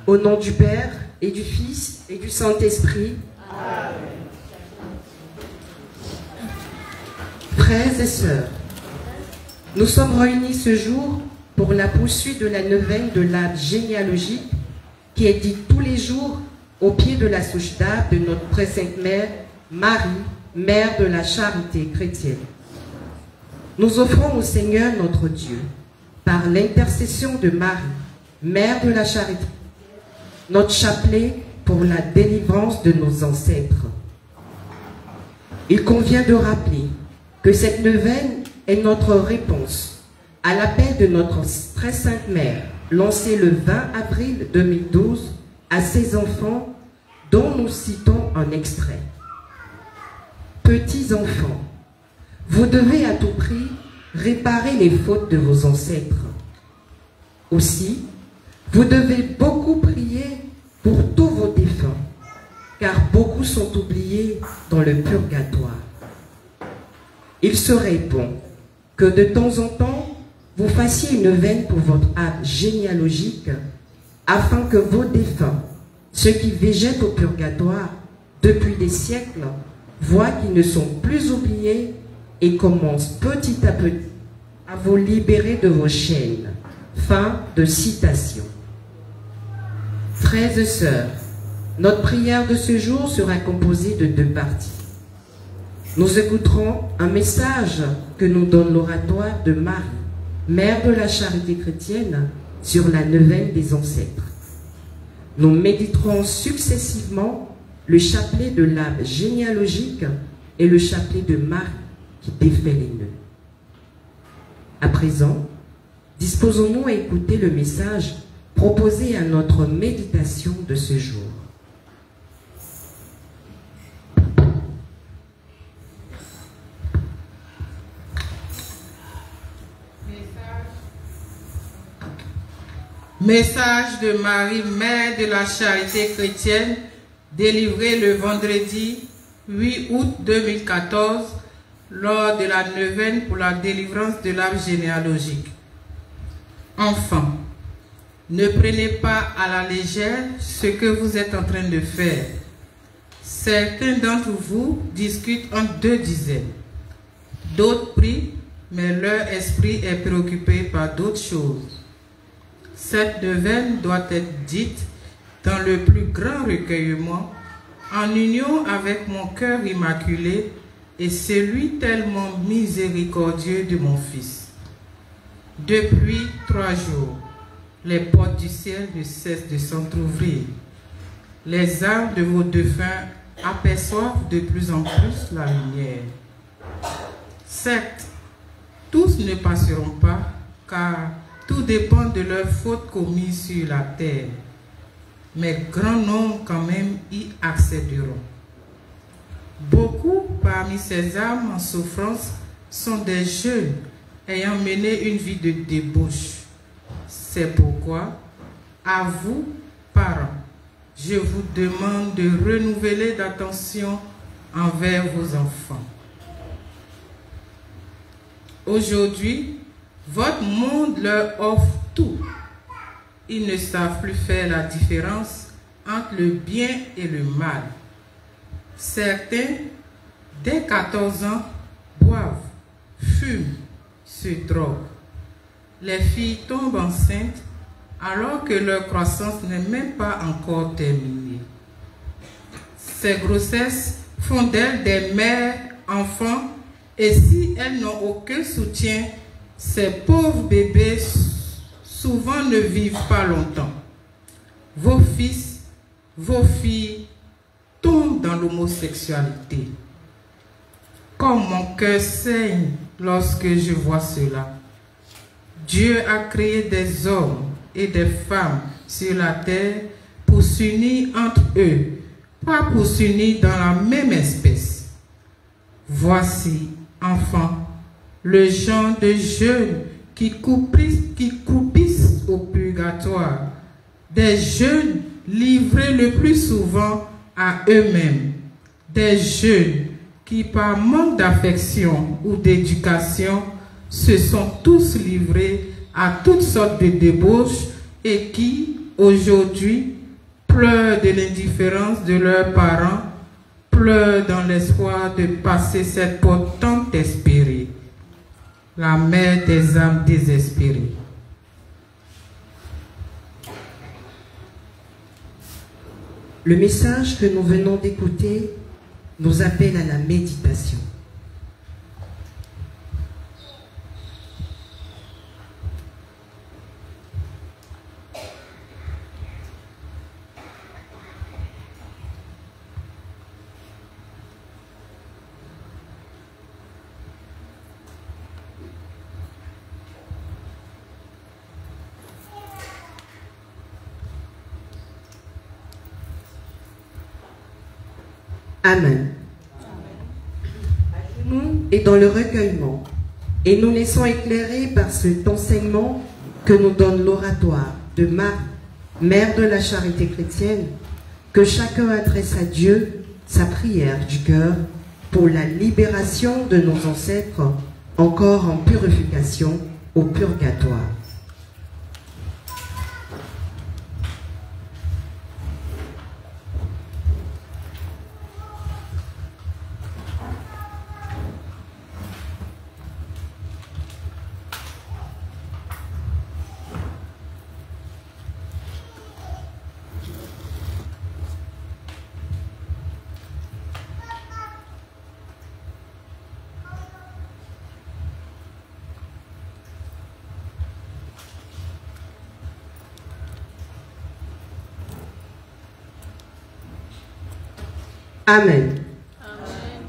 Au nom du Père, et du Fils, et du Saint-Esprit. Amen. Frères et sœurs, nous sommes réunis ce jour pour la poursuite de la neuvaine de l'arbre généalogique qui est dite tous les jours au pied de la souche d'arbre de notre Très-Sainte Mère, Marie, Mère de la Charité chrétienne. Nous offrons au Seigneur notre Dieu, par l'intercession de Marie, Mère de la Charité, notre chapelet pour la délivrance de nos ancêtres. Il convient de rappeler que cette neuvaine est notre réponse à l'appel de notre très sainte mère, lancé le 20 avril 2012 à ses enfants, dont nous citons un extrait. Petits enfants, vous devez à tout prix réparer les fautes de vos ancêtres. Aussi, vous devez beaucoup prier pour tous vos défunts, car beaucoup sont oubliés dans le purgatoire. Il serait bon que de temps en temps, vous fassiez une veine pour votre arbre généalogique, afin que vos défunts, ceux qui végètent au purgatoire depuis des siècles, voient qu'ils ne sont plus oubliés et commencent petit à petit à vous libérer de vos chaînes. Fin de citation. Frères et sœurs, notre prière de ce jour sera composée de 2 parties. Nous écouterons un message que nous donne l'oratoire de Marie, mère de la charité chrétienne, sur la neuvaine des ancêtres. Nous méditerons successivement le chapelet de l'arbre généalogique et le chapelet de Marie qui défait les nœuds. À présent, disposons-nous à écouter le message proposé à notre méditation de ce jour. Message de Marie, mère de la charité chrétienne, délivré le vendredi 8 août 2014 lors de la neuvaine pour la délivrance de l'arbre généalogique. Enfants, ne prenez pas à la légère ce que vous êtes en train de faire. Certains d'entre vous discutent entre 2 dizaines. D'autres prient, mais leur esprit est préoccupé par d'autres choses. Cette neuvaine doit être dite dans le plus grand recueillement, en union avec mon cœur immaculé et celui tellement miséricordieux de mon Fils. Depuis 3 jours, les portes du ciel ne cessent de s'entrouvrir. Les âmes de vos défunts aperçoivent de plus en plus la lumière. Certes, tous ne passeront pas, car tout dépend de leurs fautes commises sur la terre, mais grand nombre quand même y accéderont. Beaucoup parmi ces âmes en souffrance sont des jeunes ayant mené une vie de débauche. C'est pourquoi, à vous, parents, je vous demande de renouveler l'attention envers vos enfants. Aujourd'hui, votre monde leur offre tout. Ils ne savent plus faire la différence entre le bien et le mal. Certains, dès 14 ans, boivent, fument, se droguent. Les filles tombent enceintes alors que leur croissance n'est même pas encore terminée. Ces grossesses font d'elles des mères, enfants, et si elles n'ont aucun soutien, ces pauvres bébés souvent ne vivent pas longtemps. Vos fils, vos filles tombent dans l'homosexualité. Comme mon cœur saigne lorsque je vois cela. Dieu a créé des hommes et des femmes sur la terre pour s'unir entre eux, pas pour s'unir dans la même espèce. Voici, enfants, le genre de jeunes qui croupissent au purgatoire, des jeunes livrés le plus souvent à eux-mêmes, des jeunes qui, par manque d'affection ou d'éducation, se sont tous livrés à toutes sortes de débauches et qui, aujourd'hui, pleurent de l'indifférence de leurs parents, pleurent dans l'espoir de passer cette porte tant espérée. La mère des âmes désespérées. Le message que nous venons d'écouter nous appelle à la méditation. Amen. À genoux et dans le recueillement, et nous laissons éclairer par cet enseignement que nous donne l'oratoire de Marie, mère de la charité chrétienne, que chacun adresse à Dieu sa prière du cœur pour la libération de nos ancêtres encore en purification au purgatoire. Amen. Amen.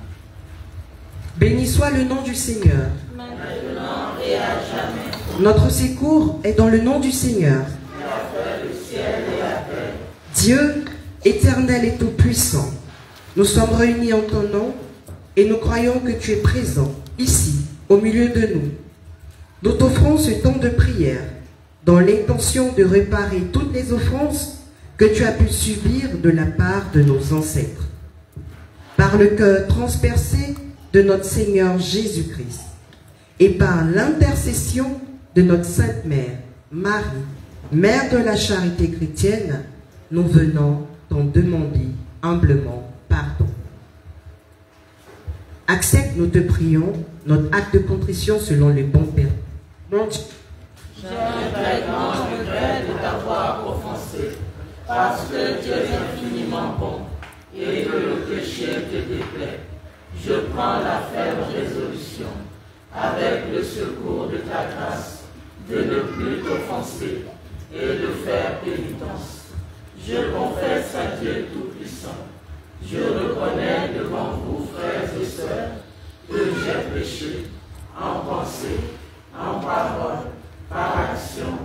Béni soit le nom du Seigneur. Maintenant et à jamais. Notre secours est dans le nom du Seigneur. Qui a fait le ciel et la terre. Dieu, éternel et tout-puissant, nous sommes réunis en ton nom et nous croyons que tu es présent, ici, au milieu de nous. Nous t'offrons ce temps de prière dans l'intention de réparer toutes les offenses que tu as pu subir de la part de nos ancêtres. Par le cœur transpercé de notre Seigneur Jésus-Christ et par l'intercession de notre Sainte Mère, Marie, Mère de la charité chrétienne, nous venons t'en demander humblement pardon. Accepte, nous te prions, notre acte de contrition selon le bon Père. Mon Dieu. J'ai un très grand regret de t'avoir offensé, parce que tu es infiniment bon et que le péché te déplaît. Je prends la ferme résolution, avec le secours de ta grâce, de ne plus t'offenser et de faire pénitence. Je confesse à Dieu Tout-Puissant. Je reconnais devant vous, frères et sœurs, que j'ai péché en pensée, en parole, par action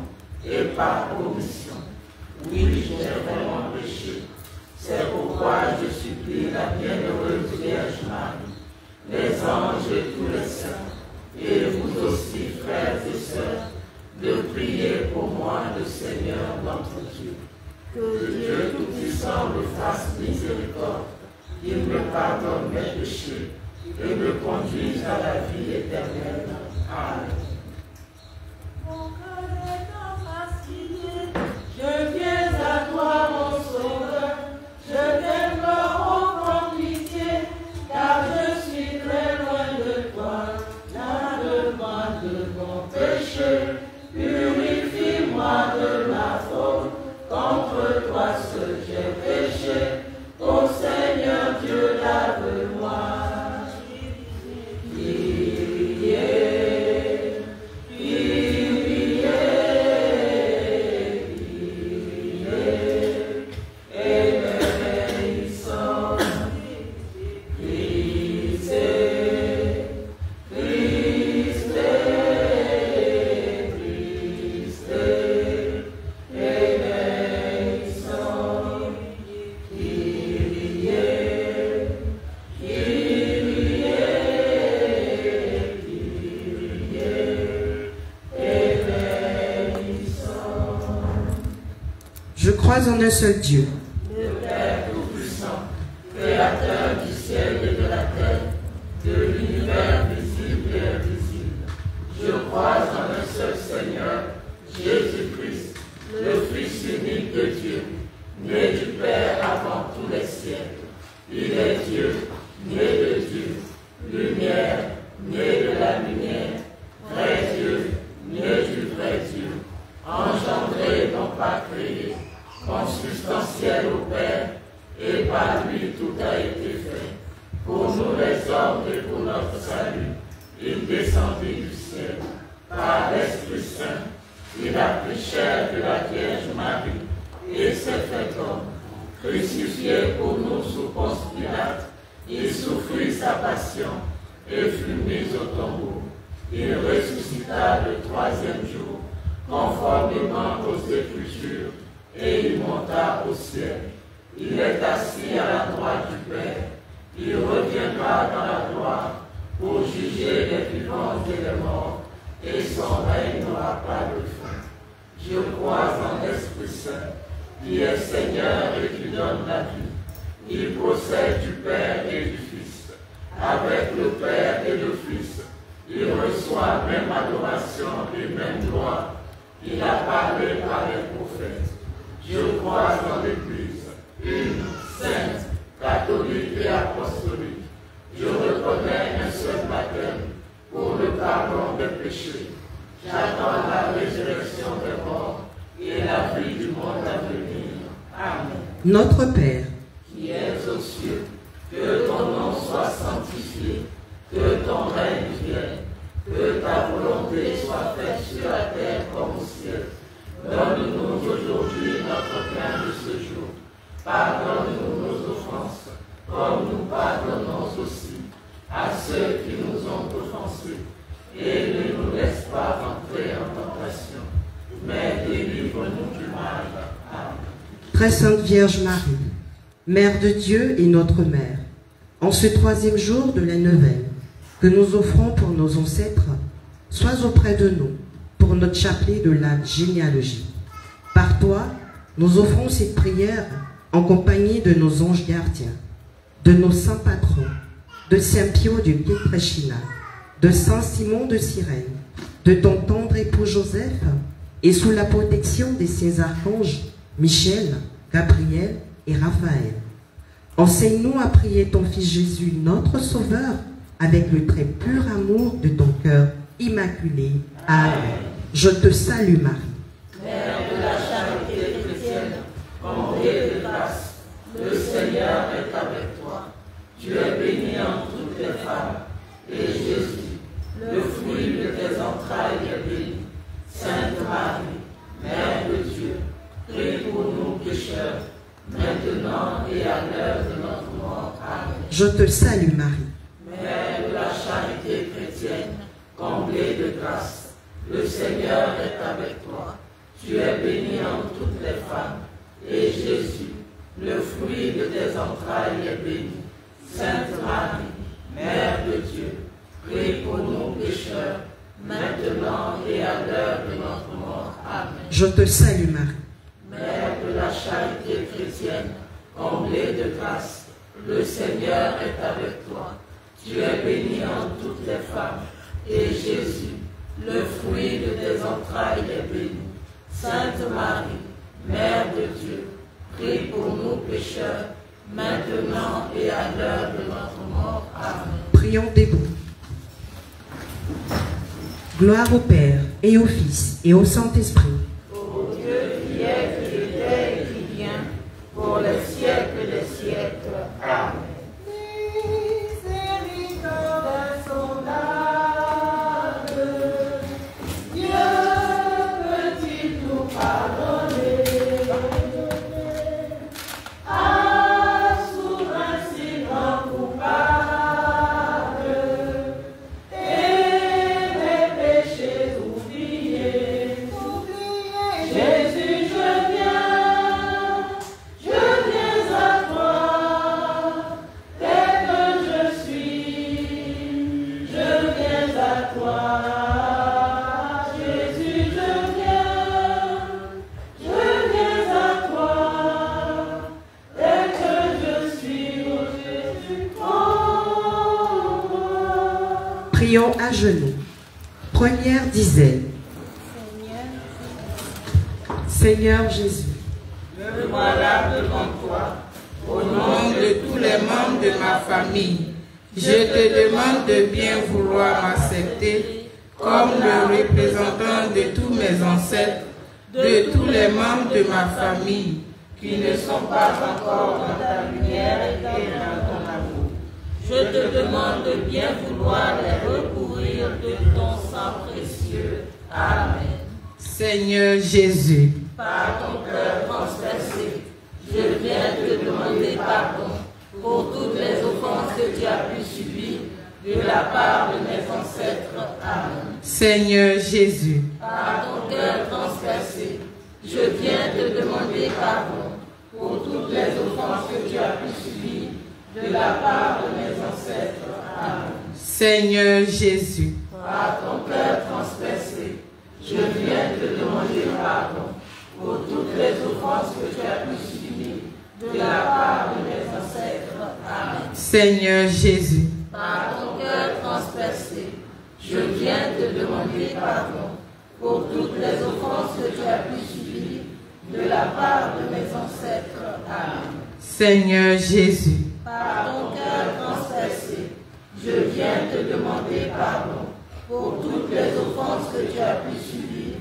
et par omission. Oui, j'ai vraiment péché. C'est pourquoi je supplie la bienheureuse Vierge Marie, les anges et tous les saints, et vous aussi, frères et sœurs, de prier pour moi, le Seigneur notre Dieu. Que Dieu Tout-Puissant me fasse miséricorde, qu'il me pardonne mes péchés et me conduise à la vie éternelle. Amen. Mon cœur est fatigué, je viens à toi, mon Sauveur, je t'implore, prends pitié, car je suis très loin de toi. Lave-moi de mon péché, purifie-moi de ma faute, contre toi seul j'ai péché, ô Seigneur Dieu, lave-moi. Je crois en un seul Dieu, le Père Tout-Puissant, Créateur du ciel et de la terre, de l'univers visible et invisible. Je crois en un seul Seigneur, Jésus-Christ, le Fils unique de Dieu, né du Père avant tous les siècles. Il est Dieu, né de Dieu, lumière, né de la lumière, vrai Dieu, né du vrai Dieu, engendré non pas créé, consubstantiel au Père, et par lui tout a été fait. Pour nous les hommes et pour notre salut, il descendit du ciel, par l'Esprit Saint, il a pris chair de la Vierge Marie, et s'est fait homme. Crucifié pour nous sous Ponce Pilate, il souffrit sa passion, et fut mis au tombeau. Il ressuscita le troisième jour, conformément aux Écritures, et il monta au ciel. Il est assis à la droite du Père. Il reviendra dans la gloire pour juger les vivants et les morts, et son règne n'aura pas de fin. Je crois en l'Esprit Saint, qui est Seigneur et qui donne la vie. Il procède du Père et du Fils. Avec le Père et le Fils, Il reçoit même adoration et même gloire. Il a parlé par les prophètes. Je crois en l'Église, une, sainte, catholique et apostolique. Je reconnais un seul baptême pour le pardon des péchés. J'attends la résurrection des morts et la vie du monde à venir. Amen. Notre Père, qui es aux cieux, que ton nom soit sanctifié, que ton règne vienne, que ta volonté soit faite sur la terre comme au ciel. Donne-nous aujourd'hui notre pain de ce jour. Pardonne-nous nos offenses, comme nous pardonnons aussi à ceux qui nous ont offensés. Et ne nous laisse pas entrer en tentation, mais délivre-nous du mal. Amen. Très Sainte Vierge Marie, Mère de Dieu et notre Mère, en ce 3e jour de la neuvaine que nous offrons pour nos ancêtres, sois auprès de nous pour notre chapelet de la généalogie. Par toi, nous offrons cette prière en compagnie de nos anges gardiens, de nos saints patrons, de Saint Pio de Pietrelcina, de Saint Simon de Cyrène, de ton tendre époux Joseph, et sous la protection de ces archanges, Michel, Gabriel et Raphaël. Enseigne-nous à prier ton Fils Jésus, notre Sauveur, avec le très pur amour de ton cœur immaculé. Amen. Je te salue, Marie. Mère de la charité chrétienne, comblée de grâce, le Seigneur est avec toi. Tu es bénie en toutes les femmes, et Jésus, le fruit de tes entrailles, est béni. Sainte Marie, Mère de Dieu, prie pour nous pécheurs, maintenant et à l'heure de notre mort. Amen. Je te salue, Marie. Mère de la charité chrétienne, comblée de grâce, le Seigneur est avec toi. Tu es bénie en toutes les femmes, et Jésus, le fruit de tes entrailles, est béni. Sainte Marie, Mère de Dieu, prie pour nous pécheurs, maintenant et à l'heure de notre mort. Amen. Je te salue, Marie. Mère de la charité chrétienne, comblée de grâce, le Seigneur est avec toi. Tu es bénie en toutes les femmes, et Jésus, le fruit de tes entrailles, est béni. Sainte Marie, Mère de Dieu, prie pour nous pécheurs, maintenant et à l'heure de notre mort. Amen. Prions debout. Gloire au Père, et au Fils, et au Saint-Esprit. Ô Dieu qui est, qui était et qui vient, pour les siècles des siècles. Amen. Prions à genoux. Première dizaine. Seigneur Jésus, Me voilà devant toi, Au nom de tous les membres de ma famille, je te demande de bien vouloir m'accepter comme le représentant de tous mes ancêtres, de tous les membres de ma famille qui ne sont pas encore dans ta lumière et dans ton amour. je te demande de bien vouloir les recouvrir de ton sang précieux. Amen. Seigneur Jésus, Par ton cœur transpercé, je viens te demander pardon pour toutes les offenses que tu as pu subir de la part de mes ancêtres. Amen. Seigneur Jésus, Par ton cœur transpercé, je viens te demander pardon pour toutes les offenses que tu as pu subir de la part de mes ancêtres. Amen. Seigneur Jésus, Par ton cœur transpercé, je viens te demander pardon pour toutes les offenses que tu as pu subir de la part de mes ancêtres. Amen. Seigneur Jésus, Par ton cœur transpercé, Je viens te demander pardon pour toutes les offenses que tu as pu subir de la part de mes ancêtres. Amen. Seigneur Jésus, Par ton cœur transpercé, je viens te demander pardon pour toutes les offenses que tu as pu subir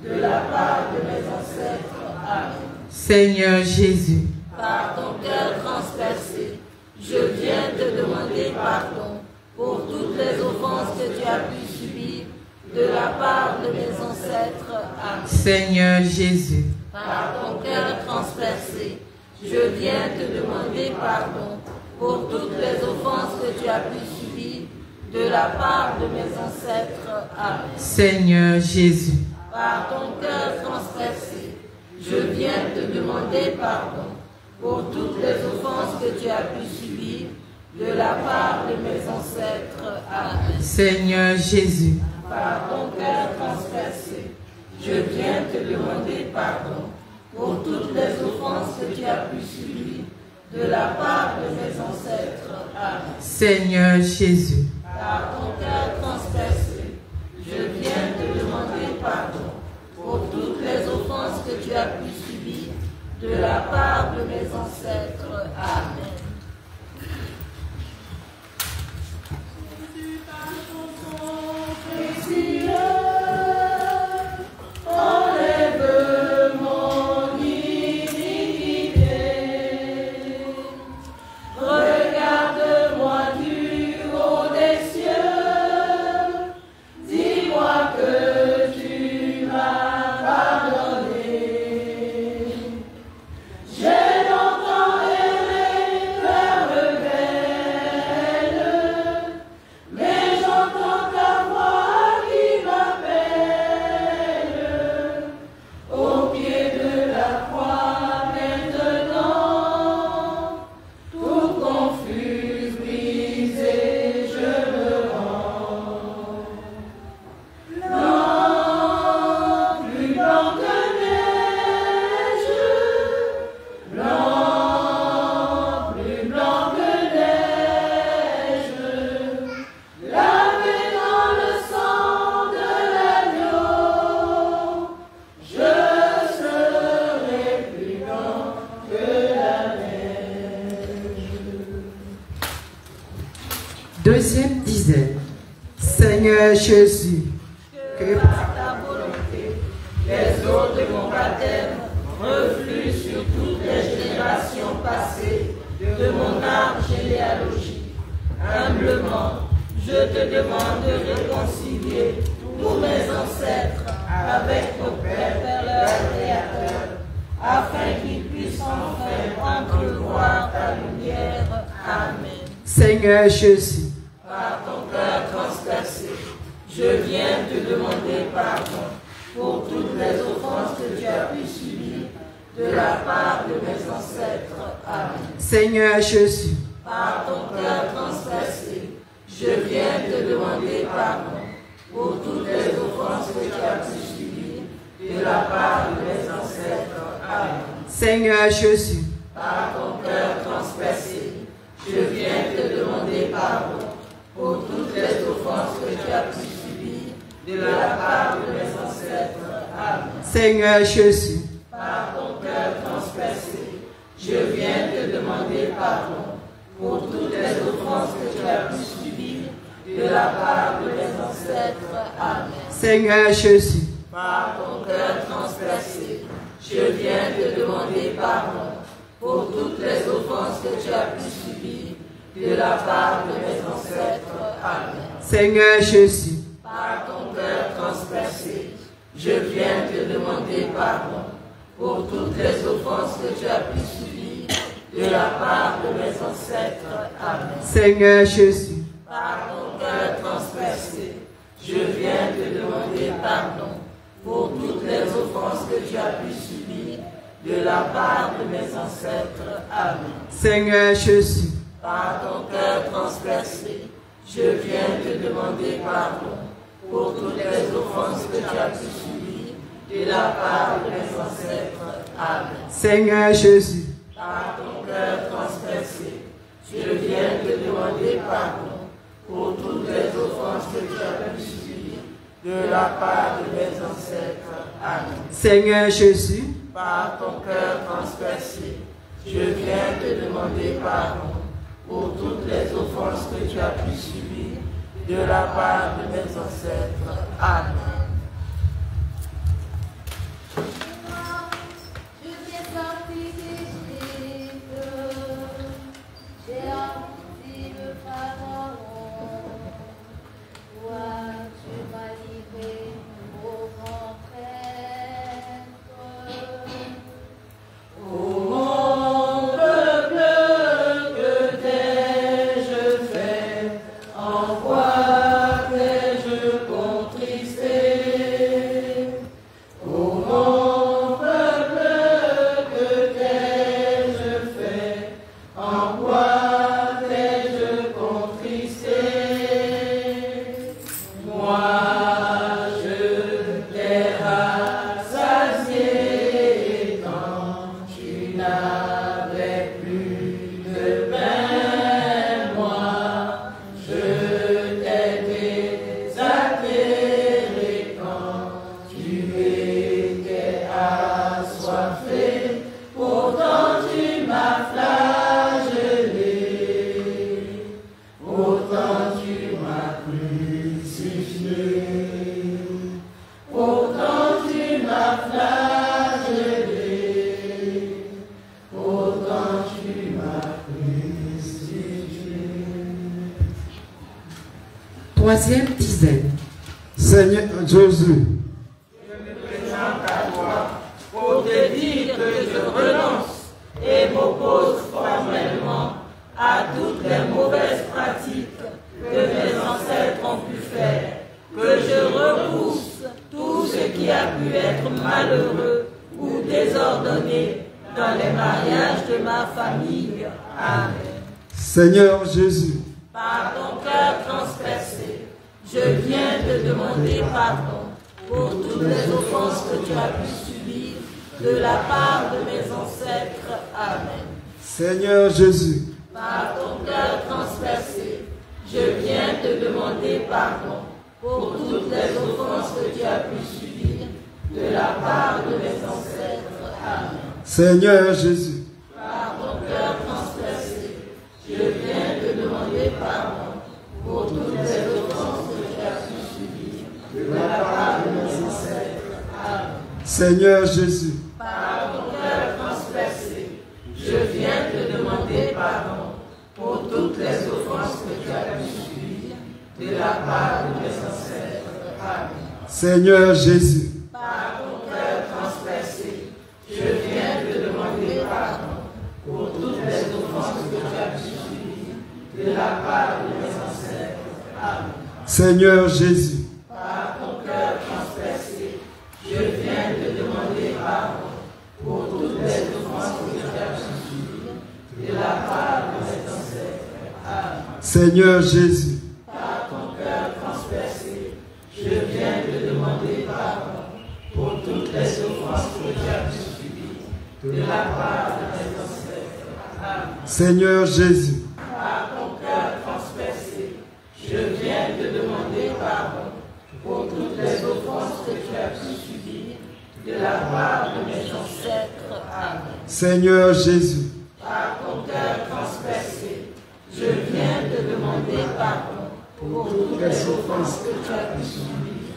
de la part de mes ancêtres. Amen. Seigneur Jésus, Par ton cœur transpercé, je viens te demander pardon pour toutes les offenses que tu as pu subir de la part de mes ancêtres. Amen. Seigneur Jésus, Par ton cœur transpercé, je viens te demander pardon pour toutes les offenses que tu as pu subir de la part de mes ancêtres. Amen. Seigneur Jésus, Par ton cœur transpercé, je viens te demander pardon pour toutes les offenses que tu as pu subir de la part de mes ancêtres. Amen. Seigneur Jésus, Par ton cœur transpercé, je viens te demander pardon pour toutes les offenses que tu as pu subir de la part de mes ancêtres. Amen. Seigneur Jésus, Par ton cœur transpercé, je viens te demander pardon pour toutes les offenses que tu as pu subir de la part de mes ancêtres. Amen. Enlève mon iniquité, regarde-moi du haut des cieux, dis-moi que tu m'as pardonné. J'ai longtemps erré vers le rebelle, mais j'entends ta voix qui m'appelle. Au pied de la croix maintenant, tout confus, brisé, je me rends. Blanc, plus blanc que neige, blanc, plus blanc que neige, lavé dans le sang de l'agneau, je serai plus blanc que la neige. Deuxième dizaine. Seigneur Jésus, que Par ta volonté, les eaux de mon baptême refluent sur toutes les générations passées de mon arbre généalogique. Humblement, je te demande de réconcilier tous mes ancêtres avec mon Père, leur Créateur, afin qu'ils puissent enfin entrevoir ta lumière. Amen. Seigneur Jésus, Par ton cœur transpercé, je viens te demander pardon pour toutes les offenses que tu as pu subir de la part de mes ancêtres. Amen. Seigneur Jésus, Par ton cœur transpercé, je viens te demander pardon pour toutes les offenses que tu as pu subir de la part de mes ancêtres. Amen. Seigneur Jésus, Par ton cœur transpercé, je viens te demander pardon pour toutes les offenses que tu as pu subir de la part de mes ancêtres. Amen. Seigneur Jésus, Par ton cœur transpercé, je viens te demander pardon pour toutes les offenses que tu as pu subir de la part de mes ancêtres. Amen. Seigneur Jésus, Par ton cœur transpercé, je viens te demander pardon pour toutes les offenses que tu as pu subir de la part de mes ancêtres. Amen. Seigneur Jésus, Par ton cœur transpercé, je viens te demander pardon pour toutes les offenses que tu as pu subir de la part de mes ancêtres. Amen. Seigneur Jésus, Par ton cœur transpercé, je viens te demander pardon pour toutes les offenses que tu as pu subir de la part de mes ancêtres. Amen. Seigneur Jésus, Par ton cœur transpercé, je viens te demander pardon pour toutes les offenses que tu as pu subir de la part de mes ancêtres. Amen. Seigneur Jésus, Par ton cœur transpercé, je viens te demander pardon pour toutes les offenses que tu as pu subir de la part de mes ancêtres. Amen. Seigneur Jésus, Par ton cœur transpercé, je viens te demander pardon pour toutes les offenses que tu as pu subir de la part de mes ancêtres. Amen. Je t'ai sorti d'Égypte, j'ai affronté le Pharaon. Toi, tu m'as livré au grand prêtre. Ô mon peuple, que t'ai-je fait? En quoi t'ai-je contristé? Ô mon peuple, que t'ai-je fait? En quoi t'ai-je contristé? Moi, je t'ai rassasié quand tu n'avais plus de pain. Moi, je t'ai désatterré quand tu étais assoiffé. Pourtant tu m'as flagellé, pourtant tu m'as crucifié, pourtant tu m'as flagellé, pourtant tu m'as crucifié. Troisième dizaine. Seigneur Jésus, Présente à toi pour te dire que je renonce et m'oppose formellement à toutes les mauvaises pratiques que mes ancêtres ont pu faire, que je repousse tout ce qui a pu être malheureux ou désordonné dans les mariages de ma famille. Amen. Seigneur Jésus, Par ton cœur transpercé, je viens te demander pardon pour toutes les offenses que tu as pu subir de la part de mes ancêtres. Amen. Seigneur Jésus, Par ton cœur transpercé, je viens te demander pardon pour toutes les offenses que tu as pu subir de la part de mes ancêtres. Amen. Seigneur Jésus, Par ton cœur transpercé, je viens te demander pardon pour toutes les offenses que tu as pu subir de la part de mes ancêtres. Amen. Seigneur Jésus, Par ton cœur transpercé, je viens te demander pardon pour toutes les offenses que tu as pu subir de la part de mes ancêtres. Amen. Seigneur Jésus, Par ton cœur transpercé, je viens te demander pardon pour toutes les offenses que tu as pu subir de la part de mes ancêtres. Amen. Seigneur Jésus, Par ton cœur transpercé, je viens te demander pardon pour toutes les offenses que tu as pu subir de la part de mes ancêtres. Amen. Seigneur Jésus, Par ton cœur transpercé, je viens te demander pardon pour toutes les offenses que tu as pu subir de la part de mes ancêtres. Amen. Seigneur Jésus, Par ton cœur transpercé, je viens te demander pardon pour toutes les offenses que tu as pu subir de la part de mes ancêtres. Amen. Seigneur Jésus, Par ton cœur transpercé, je viens te demander pardon pour toutes les offenses que tu as pu subir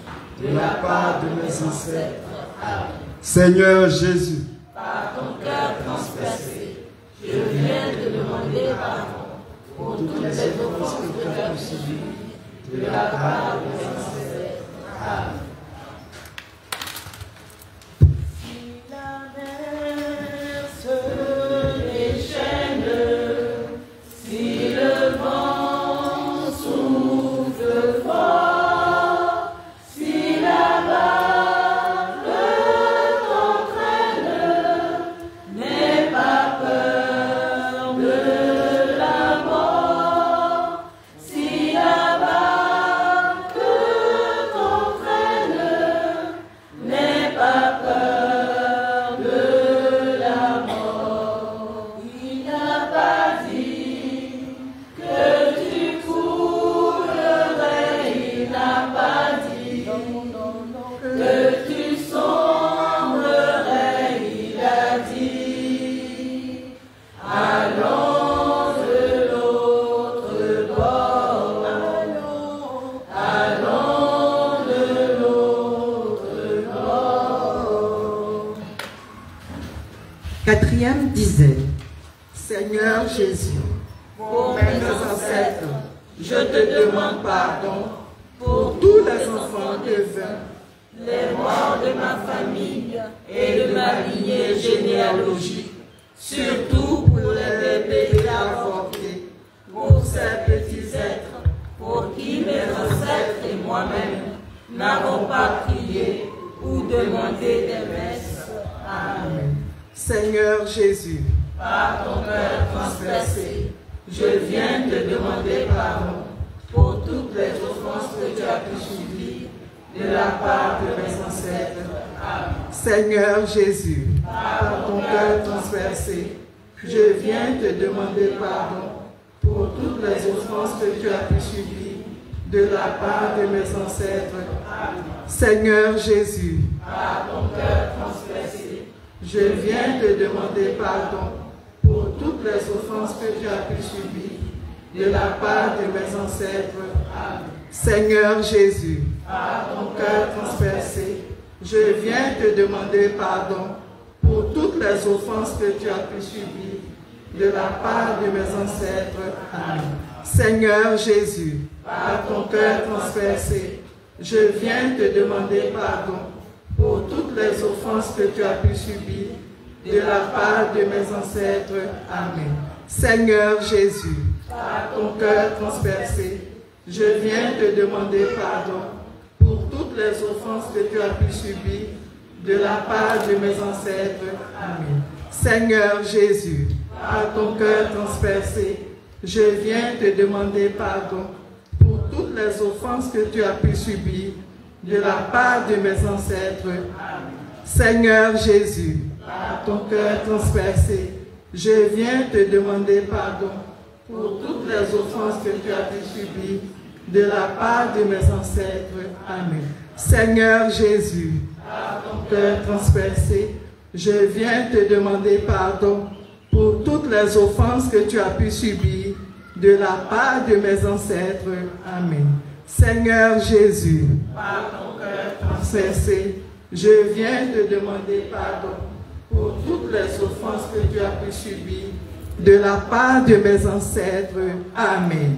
de la part de mes ancêtres. Amen. Seigneur Jésus, Par ton cœur transpercé, je viens te demander pardon pour toutes les offenses que tu as pu subir de la part de mes ancêtres. Amen. Si la mer se déchaîne, si le vent souffle fort, si la barque t'entraîne, n'aie pas peur de la mort. Si la barque t'entraîne, Quatrième dizaine. Seigneur Jésus, pour mes ancêtres, je te demande pardon pour tous les enfants défunts, les morts de ma famille et de ma lignée généalogique, surtout pour les bébés avortés, pour ces petits êtres pour qui mes ancêtres et moi-même n'avons pas prié ou demandé des messes. Amen. Seigneur Jésus, par ton cœur transpercé, je viens te demander pardon pour toutes les offenses que tu as pu subir de la part de mes ancêtres. Amen. Seigneur Jésus, par ton cœur transpercé, je viens te demander pardon pour toutes les offenses que tu as pu subir de la part de mes ancêtres. Amen. Seigneur Jésus, par ton cœur transpercé, je viens te demander pardon pour toutes les offenses que tu as pu subir de la part de mes ancêtres. Amen. Seigneur Jésus, par ton cœur transpercé, je viens te demander pardon pour toutes les offenses que tu as pu subir de la part de mes ancêtres. Amen. Seigneur Jésus, par ton cœur transpercé, je viens te demander pardon pour toutes les offenses que tu as pu subir de la part de mes ancêtres. Amen. Seigneur Jésus, par ton cœur transpercé, je viens te demander pardon pour toutes les offenses que tu as pu subir de la part de mes ancêtres. Amen. Seigneur Jésus, par ton cœur transpercé, je viens te demander pardon pour toutes les offenses que tu as pu subir de la part de mes ancêtres. Amen. Seigneur Jésus, par ton cœur transpercé, je viens te demander pardon pour toutes les offenses que tu as pu subir de la part de mes ancêtres. Amen. Seigneur Jésus, par ton cœur transpercé, je viens te demander pardon pour toutes les offenses que tu as pu subir de la part de mes ancêtres. Amen. Seigneur Jésus, par ton cœur transpercé, je viens te demander pardon pour toutes les offenses que tu as pu subir de la part de mes ancêtres. Amen.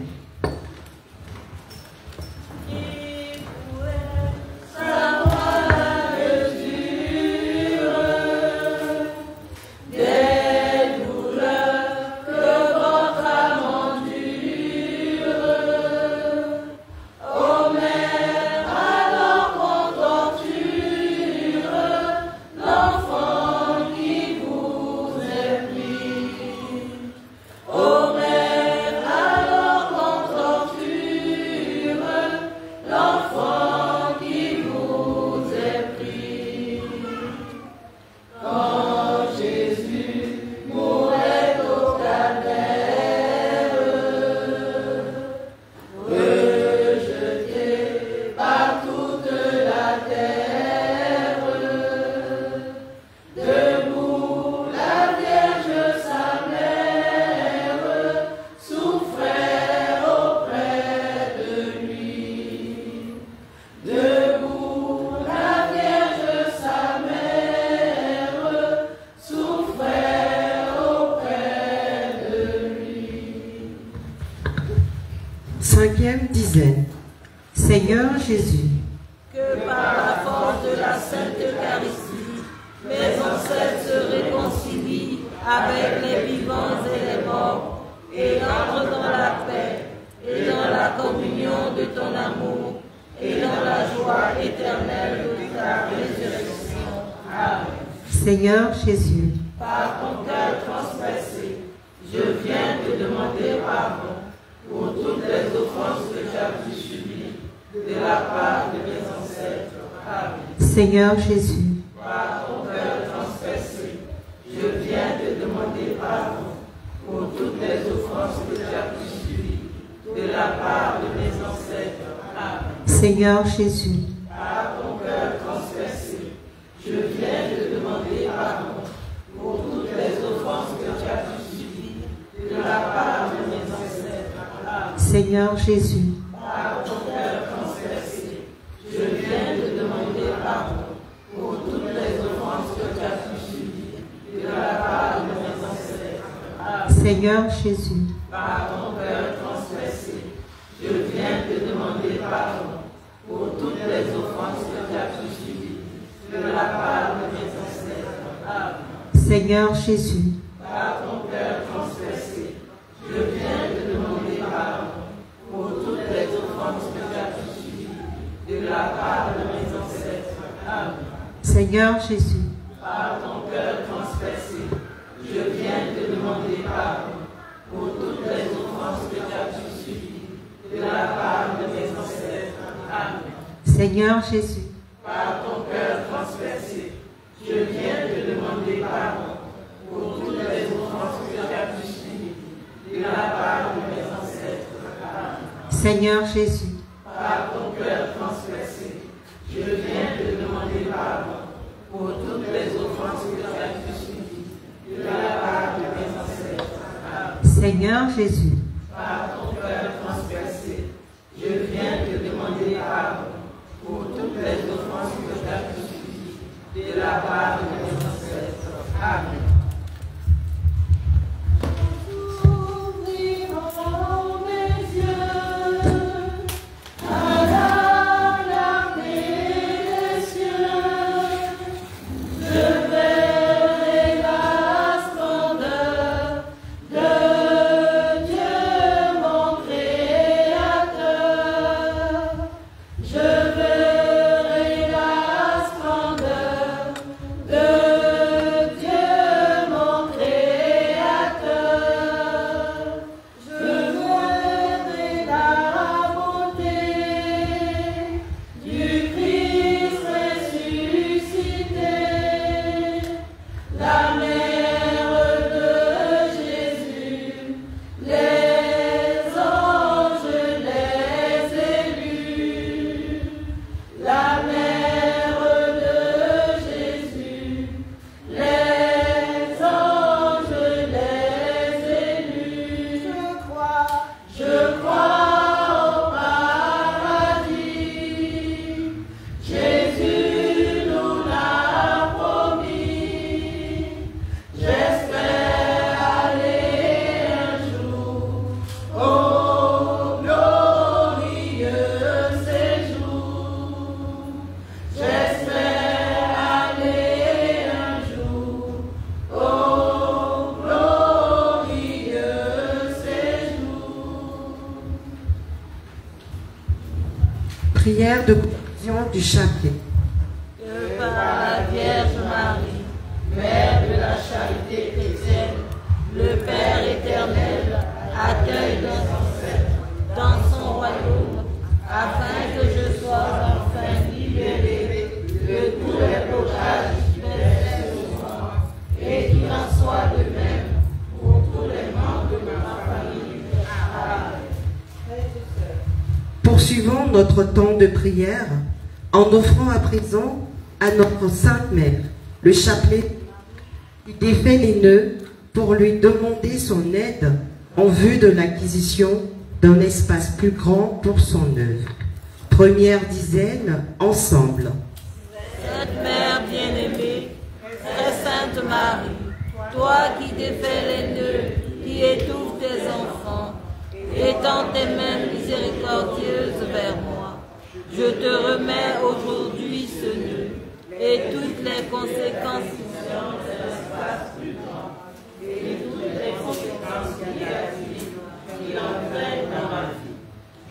Cinquième dizaine. Seigneur Jésus, que par la force de la Sainte Eucharistie, mes ancêtres se réconcilient avec les vivants et les morts, et entrent dans la paix, et dans la communion de ton amour, et dans la joie éternelle de ta résurrection. Amen. Seigneur Jésus, par ton cœur transpercé, je viens te demander pardon pour toutes les offenses que tu as pu subir de la part de mes ancêtres. Amen. Seigneur Jésus, par ton cœur transpercé, je viens te demander pardon pour toutes les offenses que tu as pu subir de la part de mes ancêtres. Amen. Seigneur Jésus, par ton cœur transpercé, je viens te demander pardon pour toutes les offenses que tu as pu subir de la part de mes ancêtres. Amen. Seigneur Jésus, par ton cœur transpercé, je viens te demander pardon pour toutes les offenses que tu as pu subir de la part Seigneur Jésus, par ton cœur transgressé, je viens te demander pardon pour toutes les offenses que tu as pu subir de la part de mes ancêtres. Amen. Seigneur Jésus, Par ton cœur transgressé, je viens te demander pardon pour toutes les offenses que tu as pu subir de la part de mes ancêtres. Amen. Seigneur Jésus, Par ton cœur transgressé, je viens te demander pardon pour toutes les offenses que tu as pu subir de la part de mes ancêtres. Amen. Seigneur Jésus, Par ton cœur transgressé, je viens te demander pardon pour toutes les offenses que tu as pu subir de la part de mes ancêtres. Amen. Seigneur Jésus, Par ton cœur transgressé, je viens te demander pardon pour toutes les offenses que tu as pu subir de la part de mes ancêtres. Amen. Seigneur Jésus, Par ton cœur transgressé, je viens te demander pardon pour toutes les offenses que tu as pu subir de la part de mes ancêtres. Amen. Ouvrirons mes yeux à la clarté des cieux. Je verrai la splendeur de Dieu mon Créateur. Je verrai la splendeur de Dieu mon Créateur. Je verrai la beauté du Christ ressuscité, la mère de Jésus, les anges, les élus, la mère de Jésus, les anges, les élus. Je crois au paradis. Jésus nous l'a promis. J'espère aller un jour au glorieux séjour. J'espère aller un jour au glorieux séjour. Prière de conclusion du chapelet. Que par la Vierge Marie, Mère de la charité chrétienne, le Père éternel accueille nos ancêtres dans son royaume, afin que je sois enfin libéré de tous les blocages qui pèsent sur moi, et qu'il en soit de même pour tous les membres de ma famille. Amen. Poursuivons notre temps de prière en offrant à présent à notre Sainte Mère le chapelet qui défait les nœuds pour lui demander son aide en vue de l'acquisition d'un espace plus grand pour son œuvre. Première dizaine, ensemble. Sainte Mère bien-aimée, très Sainte Marie, toi qui défais les nœuds, qui étouffes tes enfants, étends tes mains miséricordieuses vers moi. Je te remets aujourd'hui ce nœud et toutes les conséquences de l'espace plus grand et toutes les conséquences négatives qui entraînent dans ma vie.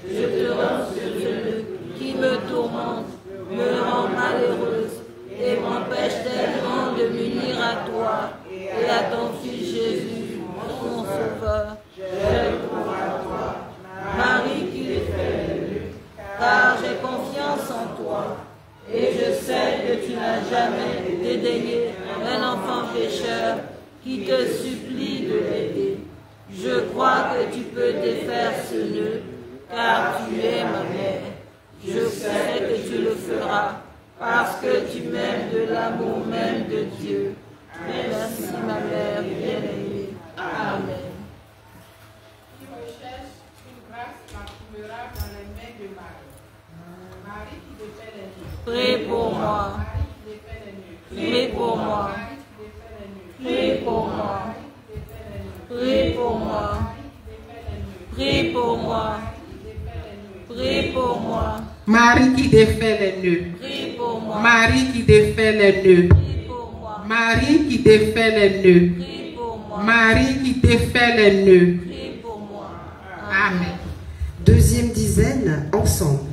Je te rends ce nœud qui me tourmente, me rend malheureuse et m'empêche tellement de m'unir à toi et à ton Fils Jésus, mon Sauveur. Je cours à toi, Marie qui défait les nœuds, car j'ai confiance en toi et je sais que tu n'as jamais dédaigné un enfant pécheur qui te supplie de l'aider. Je crois que tu peux défaire ce nœud, car tu es ma mère. Je sais que tu le feras, parce que tu m'aimes de l'amour même de Dieu. Merci ma mère bien-aimée. Amen. Qui recherche une grâce la trouvera dans les mains de Marie. Marie qui défait les nœuds. Prie pour moi. Marie qui défait les nœuds. Prie pour moi. Marie qui défait les nœuds. Prie pour moi. Marie qui défait les nœuds. Prie pour moi. Prie pour moi. Prie pour moi. Marie qui défait les nœuds. Prie pour moi. Marie qui défait les nœuds. Prie pour moi. Marie qui défait les nœuds. Prie pour moi. Marie qui défait les nœuds. Prie pour moi. Amen. Deuxième dizaine, ensemble.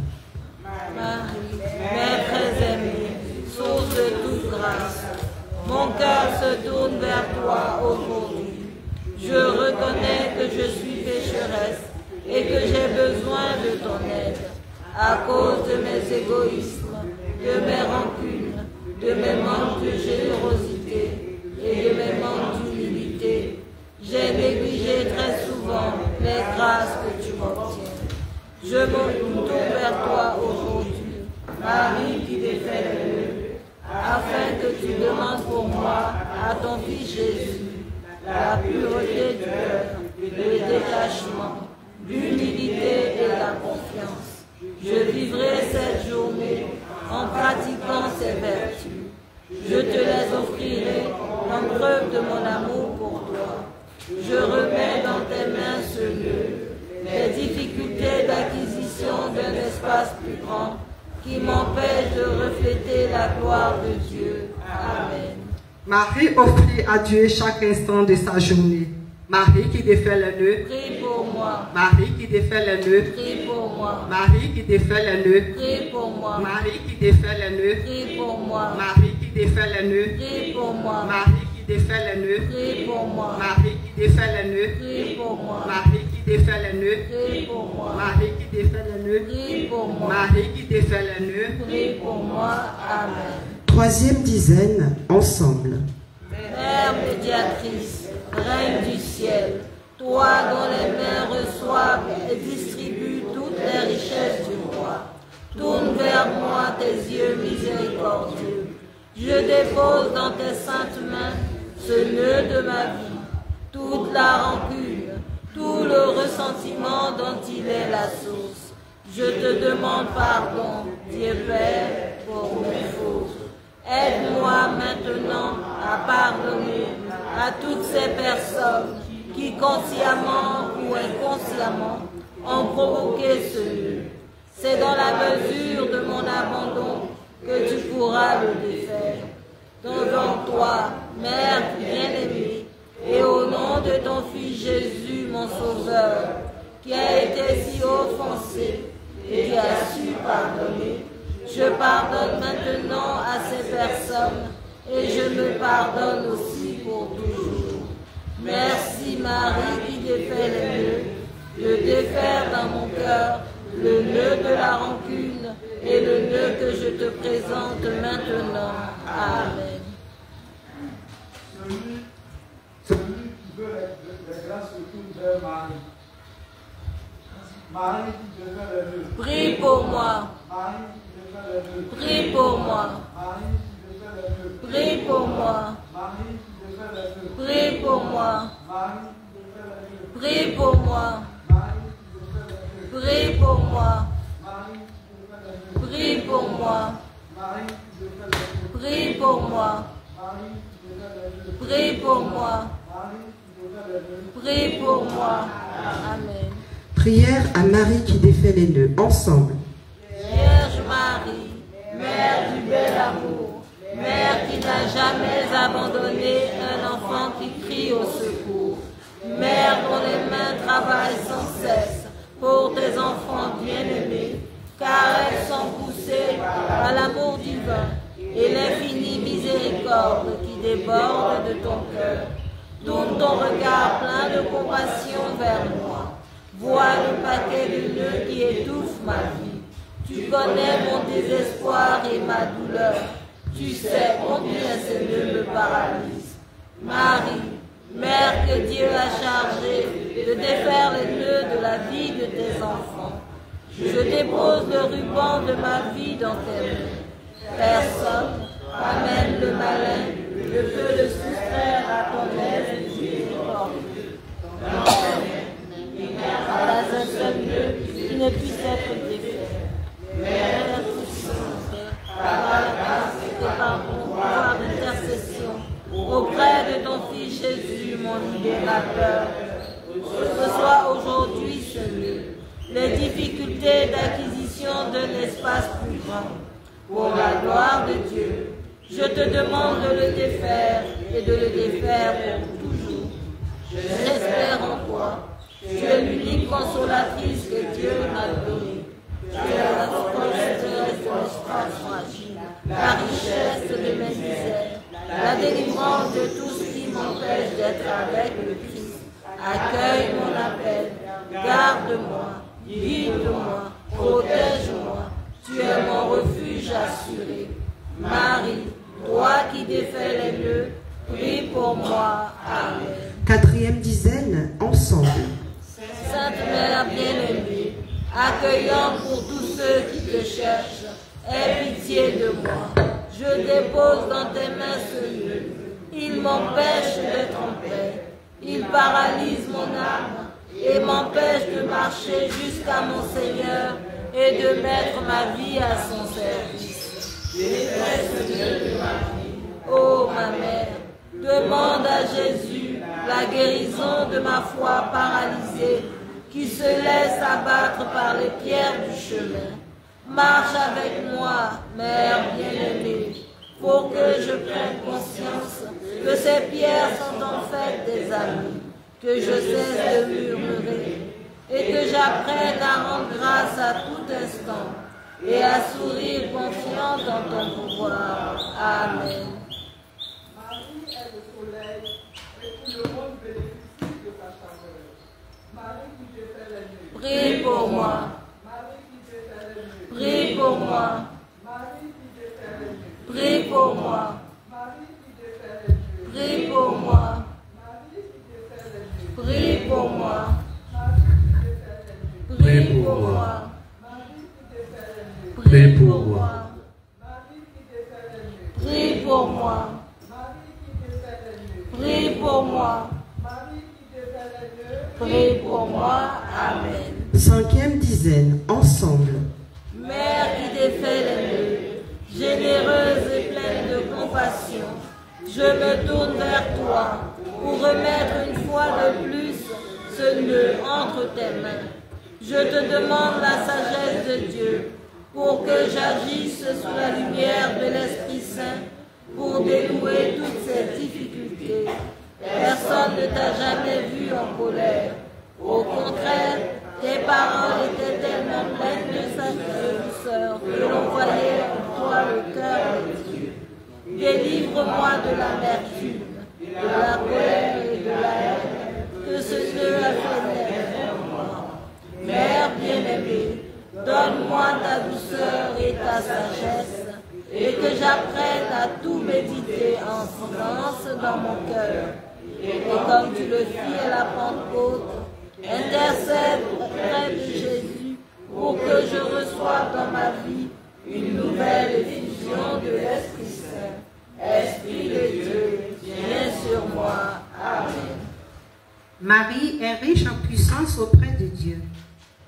Marie, Mère très aimée, source de toute grâce, mon cœur se tourne vers toi aujourd'hui. Je reconnais que je suis pécheresse et que j'ai besoin de ton aide à cause de mes égoïsmes, de mes rancunes, de mes manques de générosité et de mes manques d'humilité. J'ai négligé très souvent les grâces que tu m'obtiens. Je me tourne vers toi aujourd'hui, Marie qui défait les nœuds, afin que tu demandes pour moi à ton Fils Jésus la pureté du cœur, le détachement, l'humilité et la confiance. Je vivrai cette journée en pratiquant ces vertus. Je te les offrirai en preuve de mon amour pour toi. Je remets dans tes mains ce lieu, les difficultés d'acquisition d'un espace plus grand qui m'empêchent de refléter la gloire de Dieu. Amen. Marie offrit à Dieu chaque instant de sa journée. Marie qui défait les nœuds. Prie pour moi. Marie qui défait les nœuds. Prie pour moi. Marie qui défait les nœuds. Prie pour moi. Marie qui défait les nœuds. Prie pour moi. Marie qui défait les nœuds. Prie pour moi. Marie qui défait les nœuds. Prie pour moi. Marie qui défait les nœuds. Prie pour moi. Marie qui défait les nœuds. Prie pour moi. Marie qui défait les nœuds. Prie pour moi. Marie qui défait les nœuds. Prie pour moi. Amen. Troisième dizaine, ensemble. Mère médiatrice, Reine du ciel, toi dont les mains reçoivent et distribuent toutes les richesses du roi, tourne vers moi tes yeux miséricordieux. Je dépose dans tes saintes mains ce nœud de ma vie, toute la rancune, tout le ressentiment dont il est la source. Je te demande pardon, Dieu Père, pour mes fautes. Aide-moi maintenant à pardonner à toutes ces personnes qui consciemment ou inconsciemment ont provoqué ce nœud. C'est dans la mesure de mon abandon que tu pourras le défaire. Devant toi, Mère bien-aimée, et au nom de ton Fils Jésus, mon Sauveur, qui a été si offensé et qui a su pardonner, je pardonne maintenant à ces personnes et je me pardonne aussi pour toujours. Merci Marie qui défait les nœuds, de défaire dans mon cœur le nœud de la rancune et le nœud que je te présente maintenant. Amen. Celui qui veut les grâces autour de Marie. Marie qui défait les nœuds. Prie pour moi. Marie qui défait les nœuds. Prie pour moi. Marie qui défait les nœuds. Prie pour moi. Marie qui défait les nœuds. Prie pour moi. Marie qui défait les nœuds. Prie pour moi. Marie qui défait les nœuds. Prie pour moi. Marie qui défait les nœuds. Prie pour moi. Marie qui défait les nœuds. Prie pour moi. Marie qui défait les nœuds. Prie pour moi. Marie qui défait les nœuds. Prie pour moi. Amen. Prière à Marie qui défait les nœuds, ensemble. Vierge Marie, Mère du bel amour, Mère qui n'a jamais abandonné un enfant qui crie au secours, Mère dont les mains travaillent sans cesse pour tes enfants bien-aimés, car elles sont poussées par l'amour divin et l'infinie miséricorde qui déborde de ton cœur. Tourne ton regard plein de compassion vers moi. Vois le paquet de nœuds qui étouffe ma vie. Tu connais mon désespoir et ma douleur. Tu sais combien ces nœuds me paralysent. Marie, Mère que Dieu a chargée de défaire les nœuds de la vie de tes enfants, je dépose le ruban de ma vie dans tes mains. Personne, pas même le malin, ne peut le soustraire à ton aise miséricordieux. Pas un seul nœud qui ne puisse être défait. Mère puissante, par la grâce et par ton pouvoir d'intercession, auprès de ton Fils Jésus, mon libérateur, espace plus grand. Pour la gloire de Dieu, je te demande de le défaire et de le défaire pour toujours. J'espère en toi. Tu es l'unique consolatrice que Dieu m'a donnée. Tu es la forteresse de l'espace fragile, la richesse de mes misères, la délivrance de tout ce qui m'empêche d'être avec le Christ. Accueille mon appel, garde-moi, guide-moi, protège-moi. Tu es mon refuge assuré. Marie, toi qui défais les nœuds, prie pour moi. Amen. Quatrième dizaine, ensemble. Sainte Mère bien-aimée, accueillant pour tous ceux qui te cherchent, aie pitié de moi. Je dépose dans tes mains ce nœud. Il m'empêche d'être en paix. Il paralyse mon âme et m'empêche de marcher jusqu'à mon Seigneur et de mettre ma vie à son service. Défais ce nœud de ma vie. Ô ma mère, demande à Jésus la guérison de ma foi paralysée qui se laisse abattre par les pierres du chemin. Marche avec moi, Mère bien-aimée, pour que je prenne conscience que ces pierres sont en fait des amis, que je cesse de murmurer et que j'apprenne à rendre grâce à tout instant et à sourire confiant dans ton pouvoir. Amen. Marie est le soleil et tout le monde bénéficie de sa chaleur. Marie qui défait les nœuds. Prie pour moi. Marie qui défait les nœuds. Prie pour moi. Marie qui défait les nœuds. Prie pour moi. Marie qui défait les nœuds. Prie pour moi. Marie qui défait les nœuds. Prie pour moi. Marie qui défait les nœuds. Prie pour moi. Marie qui défait les nœuds. Prie pour moi. Marie qui défait les nœuds. Prie pour moi. Marie qui défait les nœuds. Prie pour moi. Marie qui défait les nœuds. Prie pour moi. Amen. Cinquième dizaine, ensemble. Mère qui défait les nœuds, généreuse et pleine de compassion, je me tourne vers toi pour remettre une fois de plus ce nœud entre tes mains. Je te demande la sagesse de Dieu pour que j'agisse sous la lumière de l'Esprit Saint pour dénouer toutes ces difficultés. Personne ne t'a jamais vu en colère. Au contraire, tes paroles étaient tellement pleines de sagesse et douceur que l'on voyait en toi le cœur de Dieu. Délivre-moi de l'amertume, de la colère et de la haine que ce nœud a fait naître en moi. Mère bien-aimée, donne-moi ta douceur et ta sagesse, et que j'apprenne à tout méditer en silence dans mon cœur. Et comme tu le fis à la Pentecôte, intercède auprès de Jésus pour que je reçoive dans ma vie une nouvelle effusion de l'Esprit Saint. Esprit de Dieu, viens sur moi. Amen. Marie est riche en puissance auprès de Dieu.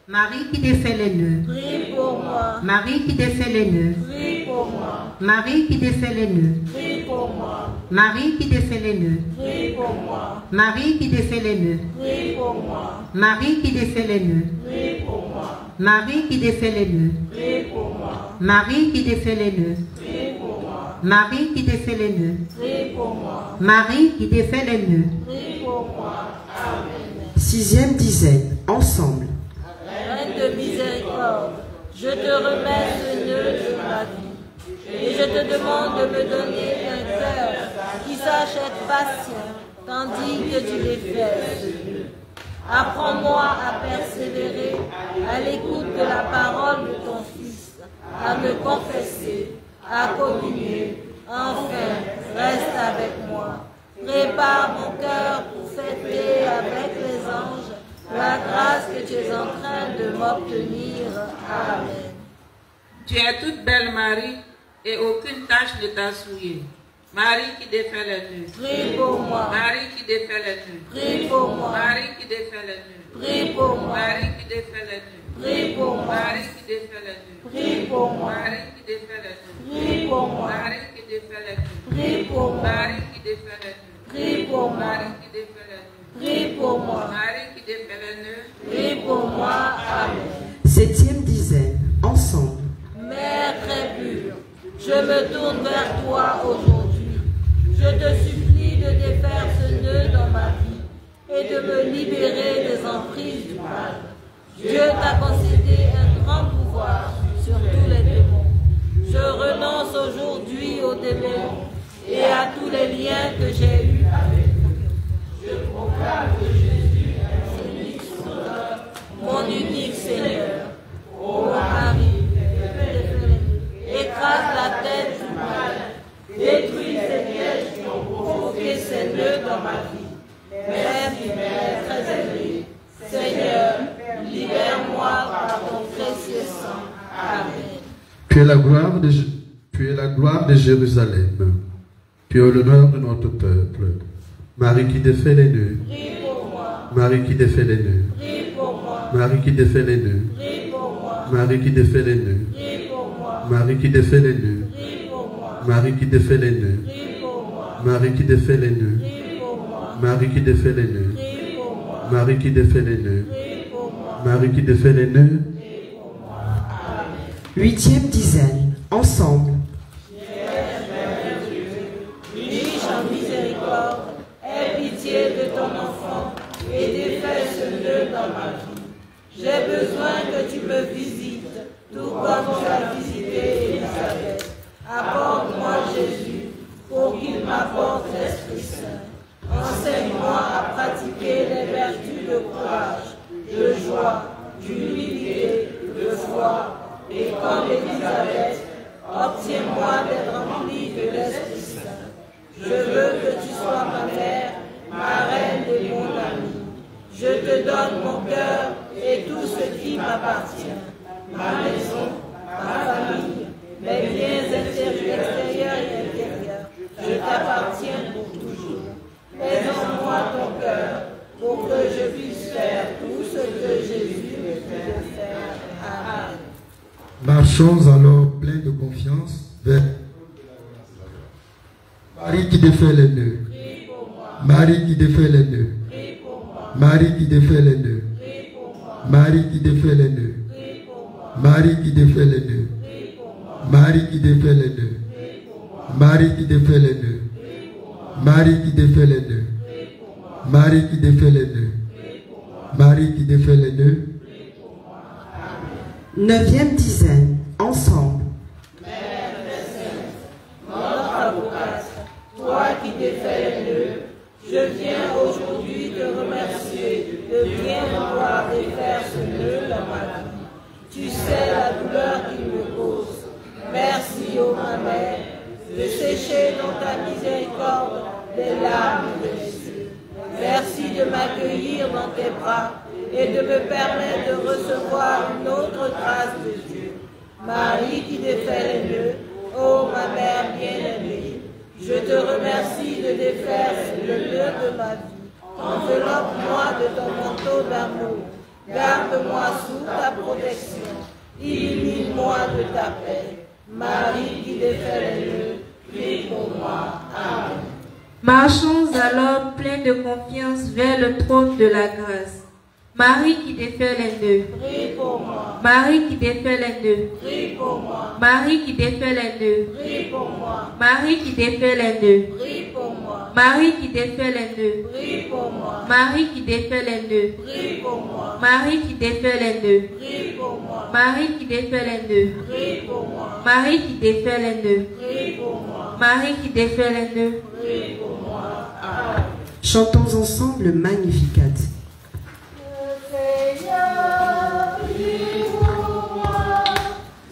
Marie qui défait les nœuds. Prie pour moi. Marie qui défait les nœuds. Prie pour moi. Marie qui défait les nœuds. Prie pour moi. Marie qui défait les nœuds. Prie pour moi. Marie qui défait les nœuds. Prie pour moi. Marie qui défait les nœuds. Prie pour moi. Marie qui défait les nœuds. Prie pour moi. Marie qui défait les nœuds. Prie pour moi. Marie qui défait les nœuds. Prie pour moi. Marie qui défait les nœuds. Prie pour moi. Amen. Sixième dizaine, ensemble. Reine de miséricorde, je te remets ce nœud de ma vie. Et je te demande de me donner un cœur qui sache être patient, tandis que tu défais ce nœud. Apprends-moi à persévérer à l'écoute de la parole de ton Fils, à me confesser, à communier. Enfin, reste avec moi. Prépare mon cœur pour fêter avec les anges la grâce que tu es en train de m'obtenir. Amen. Tu es toute belle, Marie, et aucune tache ne t'a souillée. Marie qui défait les nœuds. Prie pour moi. Marie qui défait les nœuds. Prie pour moi. Marie qui défait les nœuds. Prie pour moi. Marie qui défait les nœuds. Prie pour moi. Marie qui défait les nœuds. Prie pour moi. Marie qui défait les nœuds. Prie pour moi. Marie qui défait les nœuds. Prie pour moi. Marie qui défait les nœuds. Prie pour moi. Marie qui défait les nœuds. Prie pour moi. Marie qui défait les nœuds. Prie pour moi. Amen. Septième dizaine, ensemble. Je me tourne vers toi aujourd'hui. Je te supplie de défaire ce nœud dans ma vie et de me libérer des emprises du mal. Dieu t'a concédé un grand pouvoir sur tous les démons. Je renonce aujourd'hui aux démons et à tous les liens que j'ai eus avec eux. Je proclame que Jésus est mon unique sauveur, mon unique Seigneur. Ô Marie, écrase la tête du mal, détruis ces pièges qui ont provoqué ces nœuds dans ma vie. Mère du Père très aimé, Seigneur, libère-moi par ton précieux sang. Amen. Tu es la gloire de Jérusalem. Tu es l'honneur de notre peuple. Marie qui défait les nœuds. Prie pour moi. Marie qui défait les nœuds. Prie pour moi. Marie qui défait les nœuds. Prie pour moi. Marie qui défait les nœuds. Prie pour moi. Marie qui défait les nœuds. Prie pour moi. Marie qui défait les nœuds. Prie pour moi. Marie qui défait les nœuds. Prie pour moi. Marie qui défait les nœuds. Prie pour moi. Marie qui défait les nœuds. Prie pour moi. Marie qui défait les nœuds. Prie pour moi. Amen. 8e dizaine, ensemble. Riche en miséricorde, aie pitié de ton enfant et défais ce nœud dans ma vie. J'ai besoin que tu me visites, tout comme tu as visité Élisabeth. Apporte-moi Jésus, pour qu'il m'apporte l'Esprit Saint. Enseigne-moi à pratiquer les vertus de courage, de joie, d'humilité, de foi, et comme Élisabeth, obtiens-moi d'être rempli de l'Esprit Saint. Je veux que tu sois ma mère, ma reine et mon amie. Je te donne mon cœur et tout ce qui m'appartient. Ma maison, ma famille, mes biens extérieurs et intérieurs. Je t'appartiens pour toujours. Mets en moi ton cœur pour que je puisse faire tout ce que Jésus me dit de faire. Amen. Marchons alors pleins de confiance vers Marie qui défait les nœuds. Prie pour moi. Marie qui défait les nœuds. Prie pour moi. Marie qui défait les nœuds. Prie pour moi. Marie qui défait les nœuds. Prie pour moi. Marie qui défait les nœuds. Prie pour moi. Marie qui défait les nœuds. Prie pour moi. Marie qui défait les nœuds. Prie pour moi. Marie qui défait les nœuds. Prie pour moi. Marie qui défait les nœuds. Prie pour moi. Marie qui défait les nœuds. Prie pour moi. Amen. 9e dizaine, ensemble. Mère très sainte, notre avocate, toi qui défais les nœuds, je viens aujourd'hui te remercier de bien vouloir défaire ce nœud dans ma vie. Tu sais la douleur qu'il me cause. Merci, ô ma mère, de sécher dans ta miséricorde les larmes de mes yeux. Merci de m'accueillir dans tes bras et de me permettre de recevoir une autre grâce de Dieu. Marie qui défait les nœuds, ô ma mère bien-aimée, je te remercie de défaire le nœud de ma vie. Enveloppe-moi de ton manteau d'amour. Garde-moi sous ta protection. Illumine-moi de ta paix. Marie qui défait les nœuds, prie pour moi. Amen. Marchons alors pleins de confiance vers le trône de la grâce. Marie qui défait les nœuds. Prie pour moi. Marie qui défait les nœuds. Prie pour moi. Marie qui défait les nœuds. Prie pour moi. Marie qui défait les nœuds. Prie pour moi. Marie qui défait les nœuds. Prie pour moi. Marie qui défait les nœuds. Prie pour moi. Marie qui défait les nœuds. Prie pour moi. Marie qui défait les nœuds. Prie pour moi. Marie qui défait les nœuds. Prie pour moi. Marie qui défait les nœuds. Prie pour moi. Amen. Chantons ensemble le Magnificat. Seigneur, prie pour moi,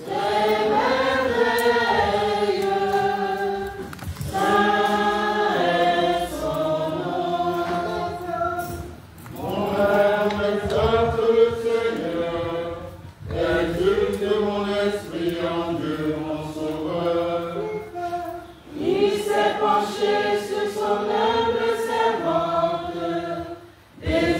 c'est merveilleux. Saint est son nom. Mon âme exalte le Seigneur, exulte mon esprit en Dieu mon Sauveur. Il s'est penché sur son humble servante, des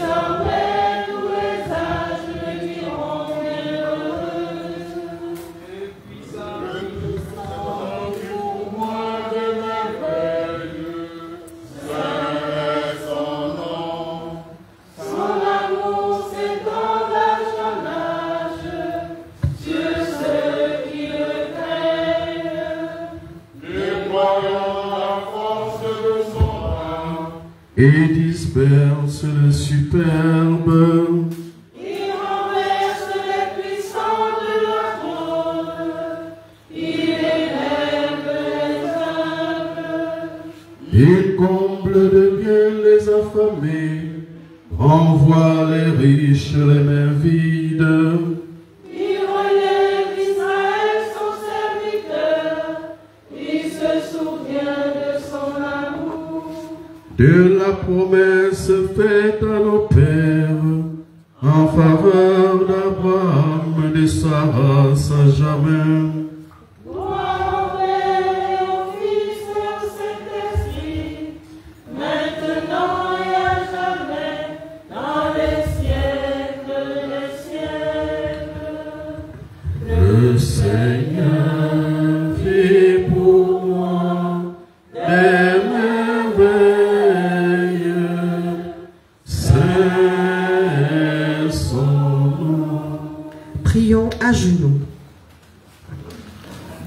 et disperse le superbe. Il renverse les puissants de la trône, il élève les humbles. Il comble de bien les affamés, renvoie les riches les mains vides. Il relève Israël son serviteur, il se souvient de son amour. De la promesse faite à nos pères, en faveur d'Abraham, de Sarah, sans jamais. Gloire au Père, au Fils et au Saint-Esprit, maintenant et à jamais, dans les siècles des siècles. Le Seigneur fait pour moi des merveilles, c'est son nom. Prions à genoux.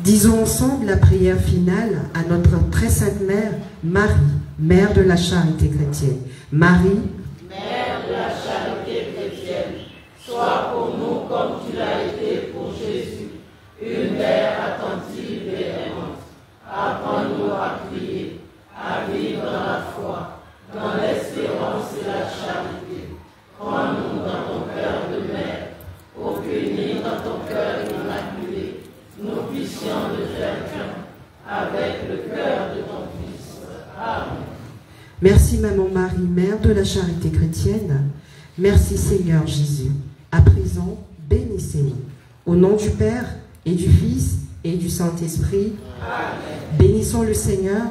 Disons ensemble la prière finale à notre très sainte mère, Marie, mère de la charité chrétienne. Marie, Mère de la charité chrétienne, sois pour nous comme tu l'as été pour Jésus, une mère attentive et aimante. Apprends-nous à prier, à vivre dans la foi, dans l'espérance et la charité. Prends-nous dans ton cœur de mère, pour qu'unis dans ton cœur immaculé, nous puissions de faire qu'un avec le cœur de ton Fils. Amen. merci Maman Marie, mère de la charité chrétienne. Merci Seigneur Jésus. À présent, bénissez-nous. Au nom du Père et du Fils et du Saint-Esprit, bénissons le Seigneur,